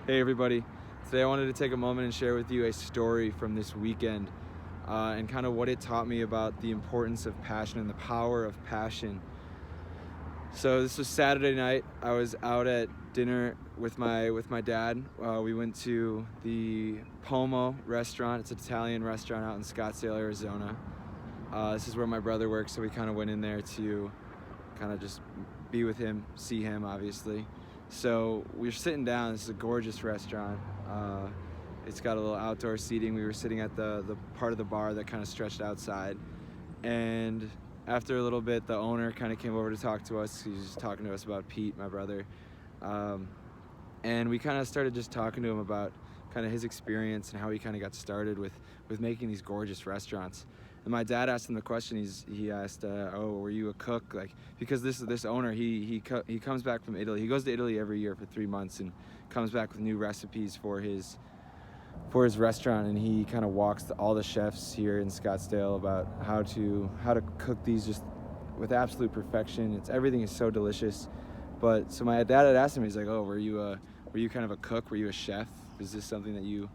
Hey everybody, today I wanted to take a moment and share with you a story from this weekend and kind of what it taught me about the importance of passion and the power of passion. So this was Saturday night. I was out at dinner with my dad. We went to the Pomo restaurant. It's an Italian restaurant out in Scottsdale, Arizona. This is where my brother works, so we kind of went in there to kind of just be with him, see him obviously. So we were sitting down. This is a gorgeous restaurant. It's got a little outdoor seating. We were sitting at the part of the bar that kind of stretched outside. And after a little bit, the owner kind of came over to talk to us. He was just talking to us about Pete, my brother. And we kind of started just talking to him about kind of his experience and how he kind of got started with making these gorgeous restaurants. And my dad asked him the question. He asked, "Oh, were you a cook?" Like, because this owner, he comes back from Italy. He goes to Italy every year for 3 months and comes back with new recipes for his restaurant. And he kind of walks all the chefs here in Scottsdale about how to cook these just with absolute perfection. Everything is so delicious. But so my dad had asked him, he's like, "Oh, were you kind of a cook? Were you a chef? Is this something that you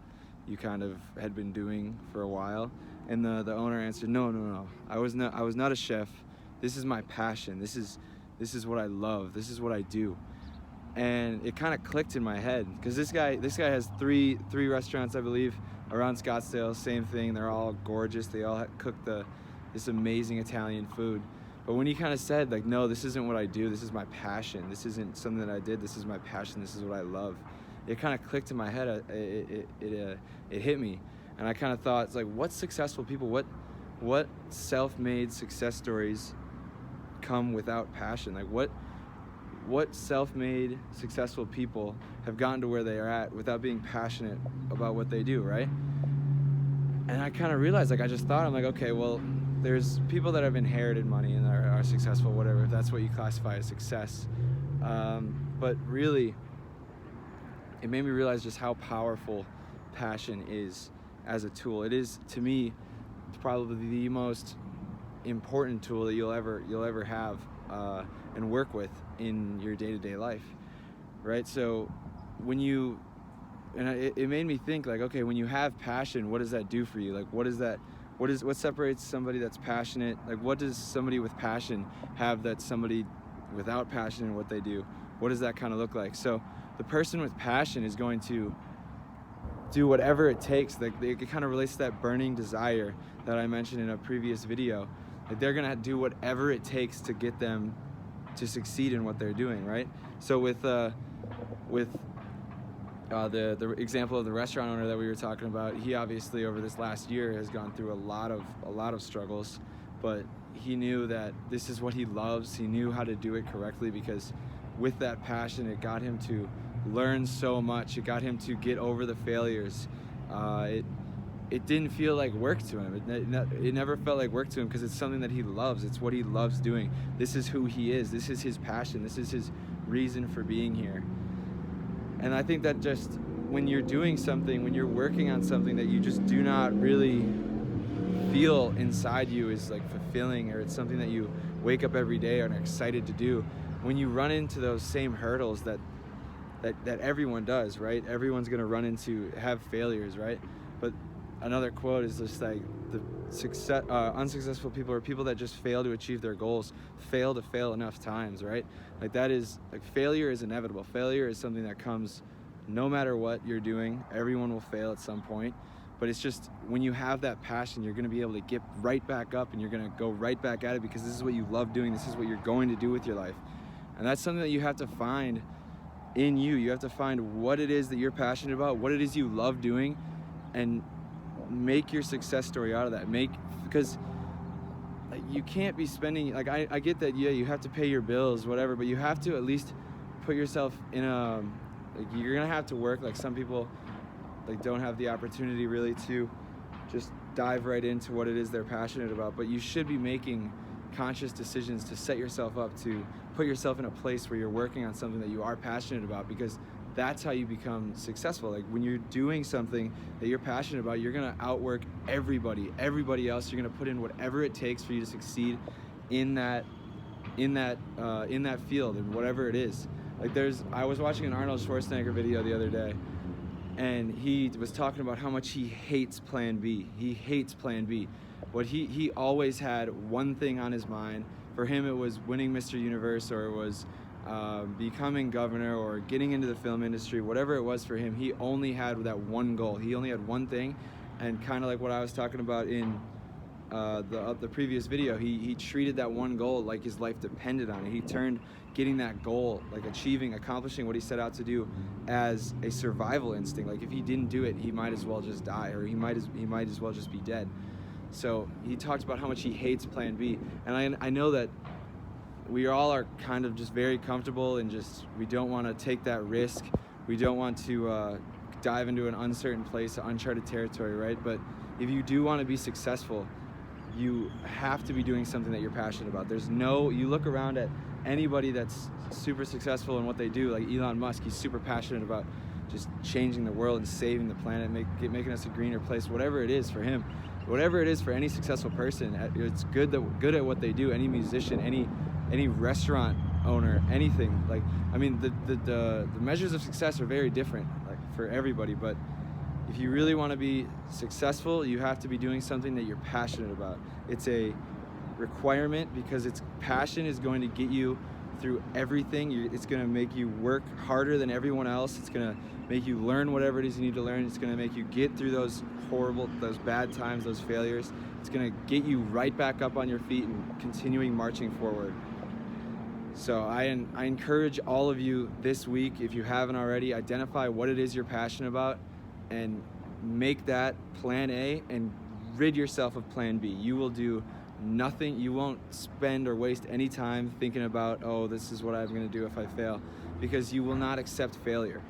kind of had been doing for a while?" And the owner answered, No. I was not a chef. This is my passion. This is what I love. This is what I do." And it kind of clicked in my head, because this guy has three restaurants, I believe, around Scottsdale. Same thing. They're all gorgeous. They all cook this amazing Italian food. But when he kind of said, like, "No, this isn't what I do. This is my passion. This isn't something that I did. This is my passion. This is what I love," it kind of clicked in my head. It hit me. And I kind of thought, it's like, what successful people, what self-made success stories come without passion? Like, what self-made successful people have gotten to where they are at without being passionate about what they do, right? And I kind of realized, like, I just thought, I'm like, okay, well, there's people that have inherited money and are successful, whatever, if that's what you classify as success. But really, it made me realize just how powerful passion is as a tool. It is, to me, probably the most important tool that you'll ever have and work with in your day-to-day life, right? So it made me think, like, okay, when you have passion, what does that do for you? Like, what separates somebody that's passionate? Like, what does somebody with passion have that somebody without passion in what they do? What does that kind of look like? So the person with passion is going to do whatever it takes. Like, it kind of relates to that burning desire that I mentioned in a previous video. Like, they're gonna do whatever it takes to get them to succeed in what they're doing, right? So with the example of the restaurant owner that we were talking about, he obviously over this last year has gone through a lot of struggles, but he knew that this is what he loves. He knew how to do it correctly, because with that passion, it got him to learn so much. It got him to get over the failures. It didn't feel like work to him. It never felt like work to him, because it's something that he loves. It's what he loves doing. This is who he is. This is his passion. This is his reason for being here. And I think that just when you're doing something, when you're working on something that you just do not really feel inside you is like fulfilling, or it's something that you wake up every day and are excited to do, when you run into those same hurdles that everyone does, right? Everyone's gonna have failures, right? But another quote is just like, the unsuccessful people, or people that just fail to achieve their goals, fail enough times, right? Like, that is, like, failure is inevitable. Failure is something that comes no matter what you're doing. Everyone will fail at some point. But it's just, when you have that passion, you're gonna be able to get right back up, and you're gonna go right back at it, because this is what you love doing. This is what you're going to do with your life. And that's something that you have to find in you. You have to find what it is that you're passionate about, what it is you love doing, and make your success story out of that. Because you can't be spending, like, I get that, yeah, you have to pay your bills, whatever, but you have to at least put yourself in like, you're gonna have to work. Like, some people, like, don't have the opportunity really to just dive right into what it is they're passionate about, but you should be making conscious decisions to set yourself up to put yourself in a place where you're working on something that you are passionate about, because that's how you become successful. Like, when you're doing something that you're passionate about, you're gonna outwork everybody else. You're gonna put in whatever it takes for you to succeed in that field, and whatever it is. Like, I was watching an Arnold Schwarzenegger video the other day, and he was talking about how much he hates Plan B. He hates Plan B. But he always had one thing on his mind. For him, it was winning Mr. Universe, or it was becoming governor, or getting into the film industry. Whatever it was for him, he only had that one goal. He only had one thing, and kind of like what I was talking about in the previous video, he treated that one goal like his life depended on it. He turned getting that goal, like accomplishing what he set out to do, as a survival instinct. Like if he didn't do it, he might as well just die, or he might as well just be dead. So he talked about how much he hates Plan B, and I know that we all are kind of just very comfortable and just, we don't want to take that risk. We don't want to dive into an uncertain place, uncharted territory, right? But if you do want to be successful, you have to be doing something that you're passionate about. You look around at anybody that's super successful in what they do, like Elon Musk, he's super passionate about just changing the world and saving the planet, making us a greener place, whatever it is for him. Whatever it is for any successful person, it's good at what they do. Any musician, any restaurant owner, anything. Like, I mean, the measures of success are very different, like, for everybody. But if you really want to be successful, you have to be doing something that you're passionate about. It's a requirement, because passion is going to get you through everything. It's going to make you work harder than everyone else. It's going to make you learn whatever it is you need to learn. It's going to make you get through those bad times, those failures. It's going to get you right back up on your feet and continuing marching forward. So I encourage all of you this week, if you haven't already, identify what it is you're passionate about and make that plan A, and rid yourself of Plan B. You will do nothing. You won't spend or waste any time thinking about, oh, this is what I'm going to do if I fail, because you will not accept failure.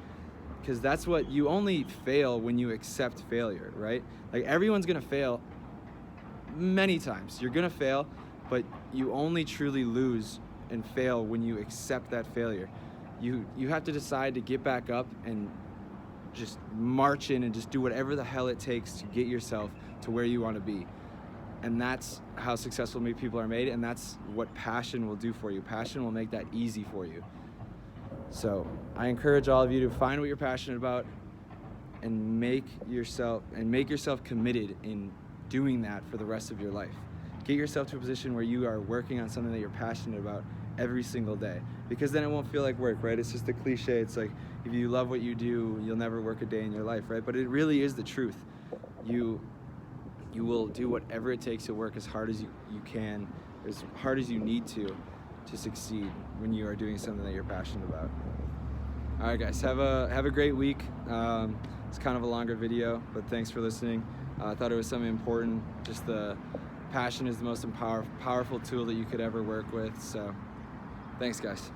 Because that's what, you only fail when you accept failure, right? Like, everyone's going to fail many times. You're going to fail, but you only truly lose and fail when you accept that failure. You have to decide to get back up and just march in and just do whatever the hell it takes to get yourself to where you want to be. And that's how successful people are made, and that's what passion will do for you. Passion will make that easy for you. So I encourage all of you to find what you're passionate about and make yourself committed in doing that for the rest of your life. Get yourself to a position where you are working on something that you're passionate about every single day, because then it won't feel like work, right? It's just the cliche. It's like, if you love what you do, you'll never work a day in your life, right? But it really is the truth. You will do whatever it takes to work as hard as you can, as hard as you need to succeed when you are doing something that you're passionate about. All right, guys, have a great week. It's kind of a longer video, but thanks for listening. I thought it was something important. Just the passion is the most powerful tool that you could ever work with. So thanks, guys.